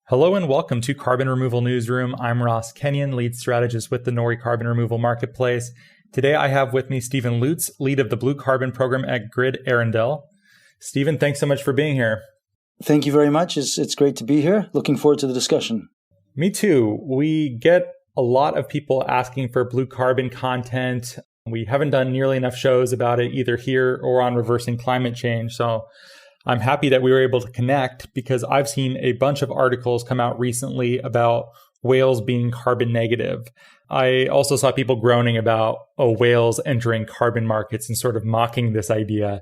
Hello and welcome to Carbon Removal Newsroom. I'm Ross Kenyon, lead strategist with the Nori Carbon Removal Marketplace. Today I have with me Stephen Lutz, lead of the Blue Carbon program at GRID-Arendal. Stephen, thanks so much for being here. Thank you very much. It's great to be here. Looking forward to the discussion. Me too. We get a lot of people asking for blue carbon content. We haven't done nearly enough shows about it either here or on reversing climate change. So I'm happy that we were able to connect because I've seen a bunch of articles come out recently about whales being carbon negative. I also saw people groaning about whales entering carbon markets and sort of mocking this idea.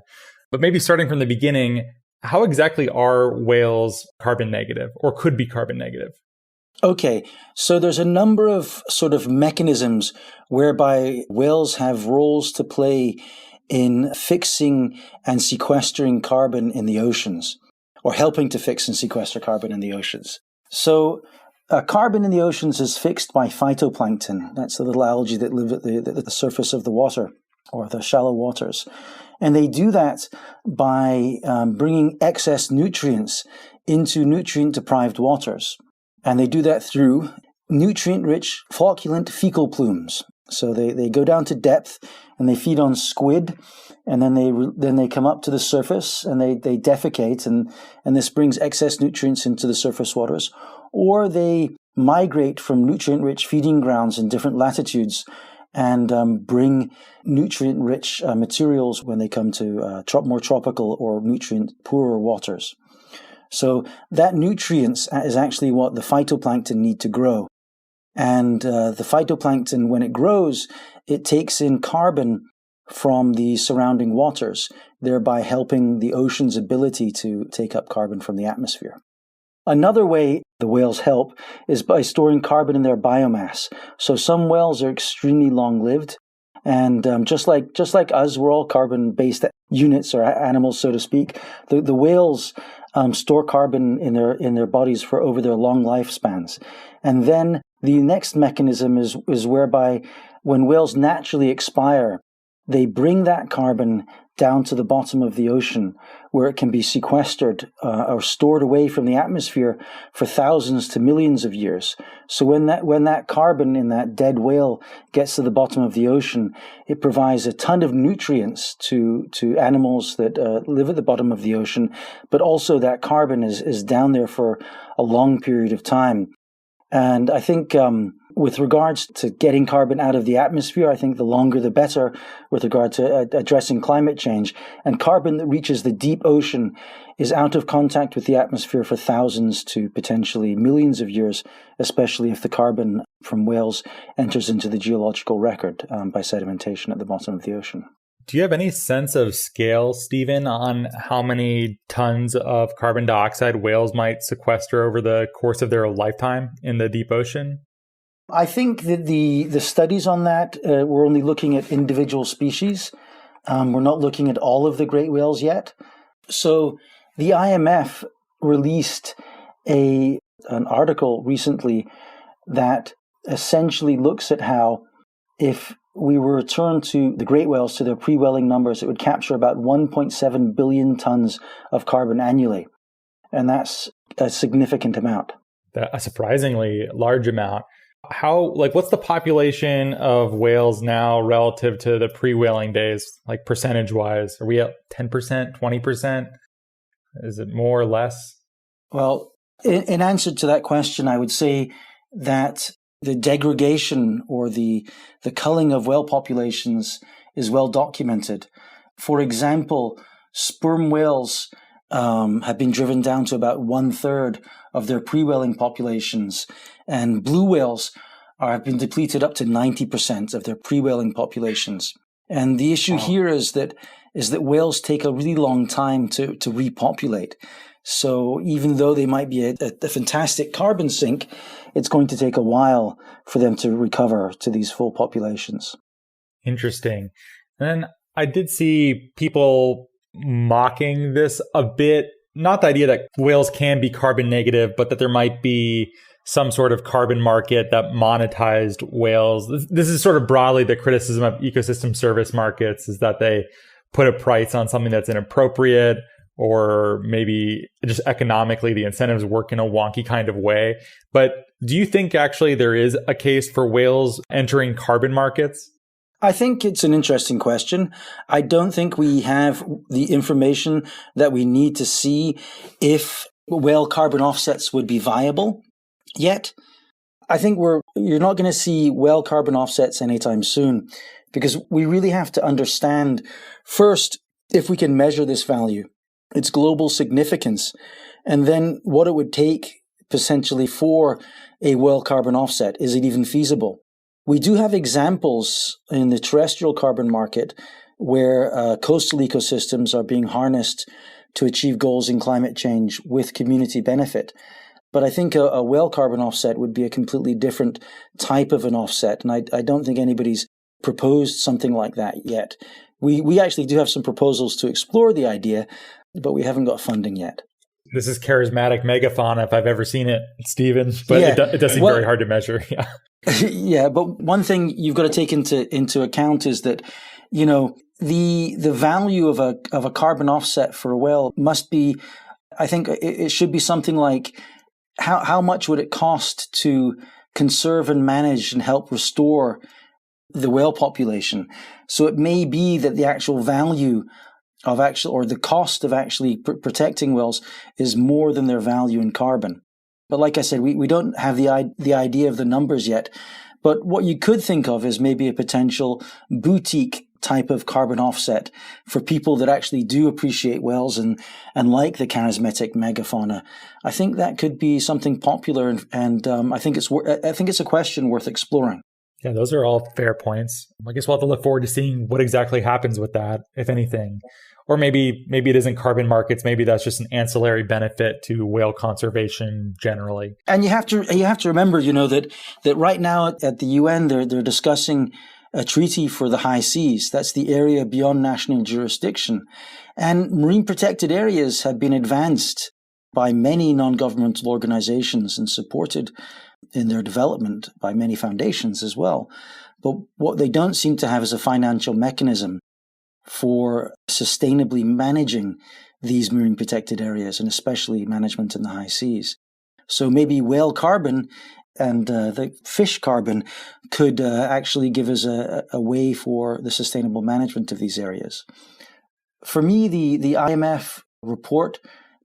But maybe starting from the beginning, how exactly are whales carbon negative or could be carbon negative? Okay, so there's a number of sort of mechanisms whereby whales have roles to play in fixing and sequestering carbon in the oceans, or helping to fix and sequester carbon in the oceans. So carbon in the oceans is fixed by phytoplankton. That's the little algae that live at the surface of the water, or the shallow waters. And they do that by bringing excess nutrients into nutrient-deprived waters. And they do that through nutrient-rich flocculent fecal plumes. So they go down to depth and they feed on squid, and then they come up to the surface and they defecate, and this brings excess nutrients into the surface waters. Or they migrate from nutrient-rich feeding grounds in different latitudes and bring nutrient-rich materials when they come to more tropical or nutrient-poorer waters. So that nutrients is actually what the phytoplankton need to grow. And the phytoplankton, when it grows, it takes in carbon from the surrounding waters, thereby helping the ocean's ability to take up carbon from the atmosphere. Another way the whales help is by storing carbon in their biomass. So some whales are extremely long-lived, and just like us, we're all carbon-based units or animals, so to speak. The whales store carbon in their bodies for over their long lifespans, and then the next mechanism is whereby when whales naturally expire, they bring that carbon down to the bottom of the ocean, where it can be sequestered or stored away from the atmosphere for thousands to millions of years. So when that carbon in that dead whale gets to the bottom of the ocean, it provides a ton of nutrients to animals that live at the bottom of the ocean, but also that carbon is down there for a long period of time. And I think with regards to getting carbon out of the atmosphere, I think the longer the better with regard to addressing climate change. And carbon that reaches the deep ocean is out of contact with the atmosphere for thousands to potentially millions of years, especially if the carbon from whales enters into the geological record by sedimentation at the bottom of the ocean. Do you have any sense of scale, Stephen, on how many tons of carbon dioxide whales might sequester over the course of their lifetime in the deep ocean? I think that the studies on that, we're only looking at individual species. We're not looking at all of the great whales yet. So the IMF released an article recently that essentially looks at how if we were returned to the great whales to their pre-whaling numbers, it would capture about 1.7 billion tons of carbon annually. And that's a significant amount. A surprisingly large amount. What's the population of whales now relative to the pre-whaling days, like percentage-wise? Are we at 10%, 20%? Is it more or less? Well, in answer to that question, I would say that the degradation or the culling of whale populations is well documented. For example, sperm whales have been driven down to about 1/3 of their pre-whaling populations, and blue whales have been depleted up to 90% of their pre-whaling populations. And the issue here is that whales take a really long time to repopulate. So even though they might be a fantastic carbon sink, it's going to take a while for them to recover to these full populations. Interesting. And then I did see people mocking this a bit, not the idea that whales can be carbon negative, but that there might be some sort of carbon market that monetized whales. This is sort of broadly the criticism of ecosystem service markets, is that they put a price on something that's inappropriate, or maybe just economically the incentives work in a wonky kind of way. But do you think actually there is a case for whales entering carbon markets? I think it's an interesting question. I don't think we have the information that we need to see if whale carbon offsets would be viable yet. I think you're not going to see whale carbon offsets anytime soon, because we really have to understand first if we can measure this value, its global significance, and then what it would take potentially for a whale carbon offset. Is it even feasible? We do have examples in the terrestrial carbon market where coastal ecosystems are being harnessed to achieve goals in climate change with community benefit. But I think a whale carbon offset would be a completely different type of an offset. And I don't think anybody's proposed something like that yet. We actually do have some proposals to explore the idea, but we haven't got funding yet. This is charismatic megafauna if I've ever seen it, Stephen, but it does seem very hard to measure. Yeah. Yeah, but one thing you've got to take into account is that, the value of a carbon offset for a whale must be, I think it should be something like how much would it cost to conserve and manage and help restore the whale population. So it may be that the actual value of the cost of actually protecting whales is more than their value in carbon. But like I said, we don't have the idea of the numbers yet. But what you could think of is maybe a potential boutique type of carbon offset for people that actually do appreciate whales and like the charismatic megafauna. I think that could be something popular, and I think it's a question worth exploring. Yeah, those are all fair points. I guess we'll have to look forward to seeing what exactly happens with that, if anything. Or maybe it isn't carbon markets. Maybe that's just an ancillary benefit to whale conservation generally. And you have to remember, that right now at the UN they're discussing a treaty for the high seas. That's the area beyond national jurisdiction. And marine protected areas have been advanced by many non-governmental organizations and supported in their development by many foundations as well. But what they don't seem to have is a financial mechanism for sustainably managing these marine protected areas, and especially management in the high seas. So maybe whale carbon and the fish carbon could actually give us a way for the sustainable management of these areas. For me, the IMF report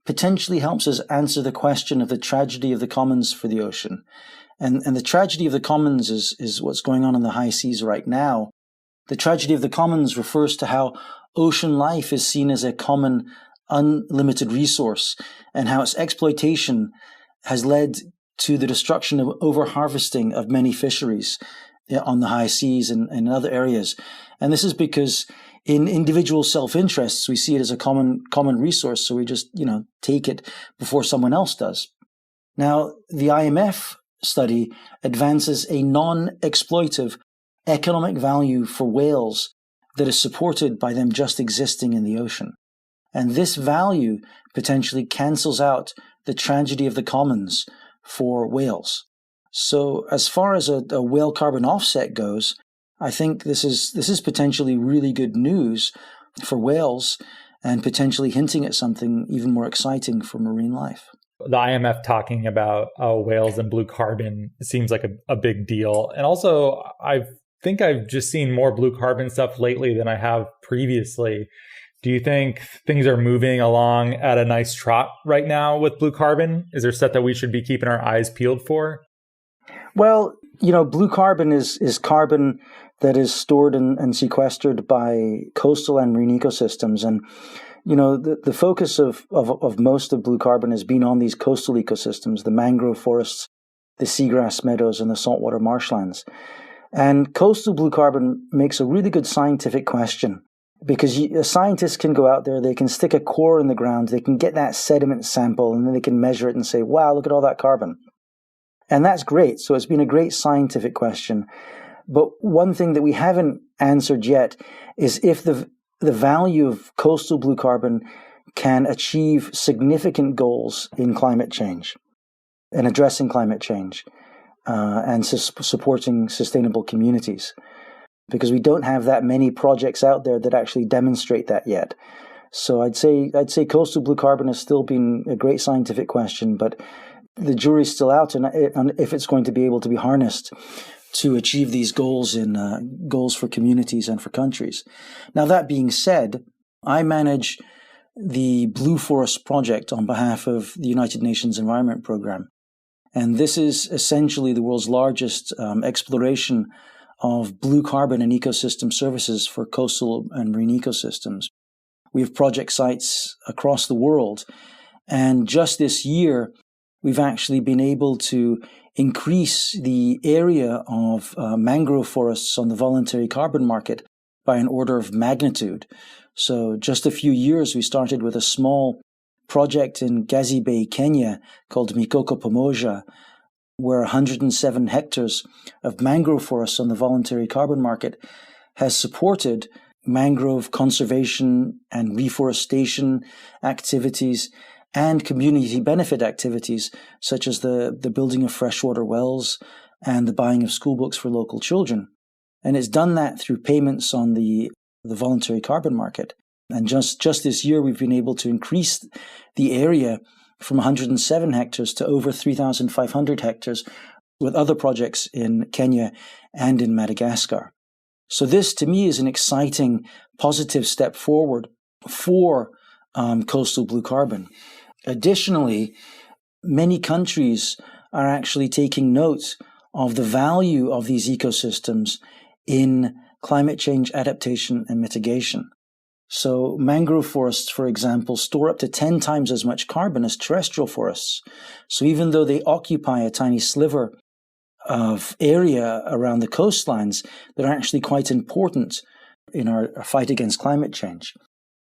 potentially helps us answer the question of the tragedy of the commons for the ocean. And the tragedy of the commons is what's going on in the high seas right now. The tragedy of the commons refers to how ocean life is seen as a common, unlimited resource, and how its exploitation has led to the destruction of overharvesting of many fisheries on the high seas and in other areas. And this is because in individual self-interests, we see it as a common resource, so we just, take it before someone else does. Now, the IMF study advances a non-exploitive economic value for whales that is supported by them just existing in the ocean. And this value potentially cancels out the tragedy of the commons for whales. So as far as a whale carbon offset goes, I think this is potentially really good news for whales and potentially hinting at something even more exciting for marine life. The IMF talking about whales and blue carbon seems like a big deal. And also, I think I've just seen more blue carbon stuff lately than I have previously. Do you think things are moving along at a nice trot right now with blue carbon? Is there stuff that we should be keeping our eyes peeled for? Well, blue carbon is carbon that is stored and sequestered by coastal and marine ecosystems. And, the focus of most of blue carbon has been on these coastal ecosystems, the mangrove forests, the seagrass meadows, and the saltwater marshlands. And coastal blue carbon makes a really good scientific question, because a scientist can go out there, they can stick a core in the ground, they can get that sediment sample, and then they can measure it and say, wow, look at all that carbon. And that's great. So it's been a great scientific question. But one thing that we haven't answered yet is if the value of coastal blue carbon can achieve significant goals in climate change and addressing climate change and supporting sustainable communities. Because we don't have that many projects out there that actually demonstrate that yet. So I'd say coastal blue carbon has still been a great scientific question, but the jury's still out on if it's going to be able to be harnessed to achieve these goals goals for communities and for countries. Now, that being said, I manage the Blue Forest Project on behalf of the United Nations Environment Programme. And this is essentially the world's largest exploration of blue carbon and ecosystem services for coastal and marine ecosystems. We have project sites across the world. And just this year, we've actually been able to increase the area of mangrove forests on the voluntary carbon market by an order of magnitude. So just a few years, we started with a small project in Gazi Bay, Kenya, called Mikoko Pamoja, where 107 hectares of mangrove forests on the voluntary carbon market has supported mangrove conservation and reforestation activities and community benefit activities, such as the building of freshwater wells and the buying of school books for local children. And it's done that through payments on the voluntary carbon market. And just this year, we've been able to increase the area from 107 hectares to over 3,500 hectares with other projects in Kenya and in Madagascar. So this, to me, is an exciting, positive step forward for coastal blue carbon. Additionally, many countries are actually taking note of the value of these ecosystems in climate change adaptation and mitigation. So mangrove forests, for example, store up to 10 times as much carbon as terrestrial forests. So even though they occupy a tiny sliver of area around the coastlines, they're actually quite important in our fight against climate change.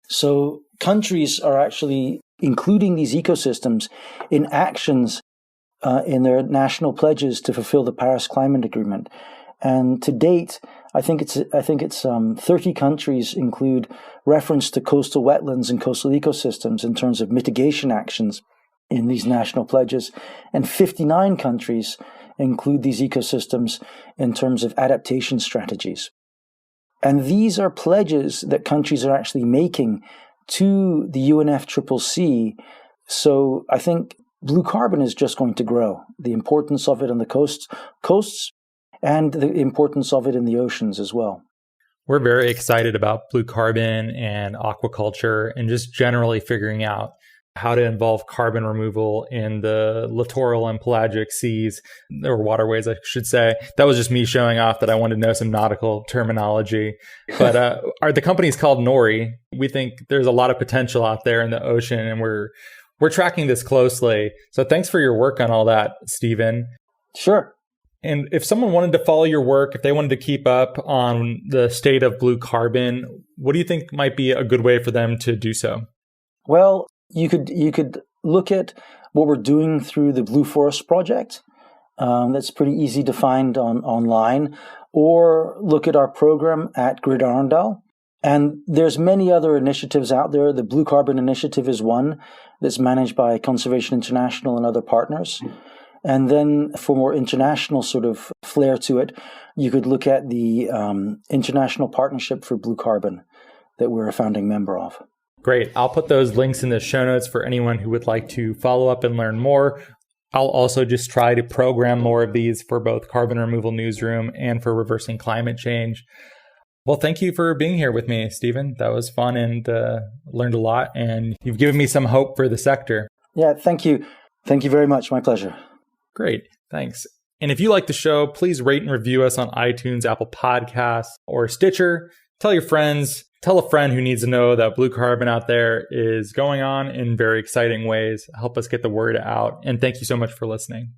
So countries are actually including these ecosystems in actions in their national pledges to fulfill the Paris Climate Agreement. And to date, I think it's 30 countries include reference to coastal wetlands and coastal ecosystems in terms of mitigation actions in these national pledges, and 59 countries include these ecosystems in terms of adaptation strategies. And these are pledges that countries are actually making to the UNFCCC. So I think blue carbon is just going to grow. The importance of it on the coasts and the importance of it in the oceans as well. We're very excited about blue carbon and aquaculture and just generally figuring out how to involve carbon removal in the littoral and pelagic seas, or waterways, I should say. That was just me showing off that I wanted to know some nautical terminology. But the company's called Nori. We think there's a lot of potential out there in the ocean, and we're tracking this closely. So thanks for your work on all that, Stephen. Sure. And if someone wanted to follow your work, if they wanted to keep up on the state of blue carbon, what do you think might be a good way for them to do so? Well, you could look at what we're doing through the Blue Forest Project. That's pretty easy to find online, or look at our program at GRID-Arendal. And there's many other initiatives out there. The Blue Carbon Initiative is one that's managed by Conservation International and other partners. And then for more international sort of flair to it, you could look at the International Partnership for Blue Carbon that we're a founding member of. Great. I'll put those links in the show notes for anyone who would like to follow up and learn more. I'll also just try to program more of these for both Carbon Removal Newsroom and for Reversing Climate Change. Well, thank you for being here with me, Stephen. That was fun and learned a lot, and you've given me some hope for the sector. Yeah, thank you. Thank you very much. My pleasure. Great. Thanks. And if you like the show, please rate and review us on iTunes, Apple Podcasts, or Stitcher. Tell your friends, tell a friend who needs to know that blue carbon out there is going on in very exciting ways. Help us get the word out. And thank you so much for listening.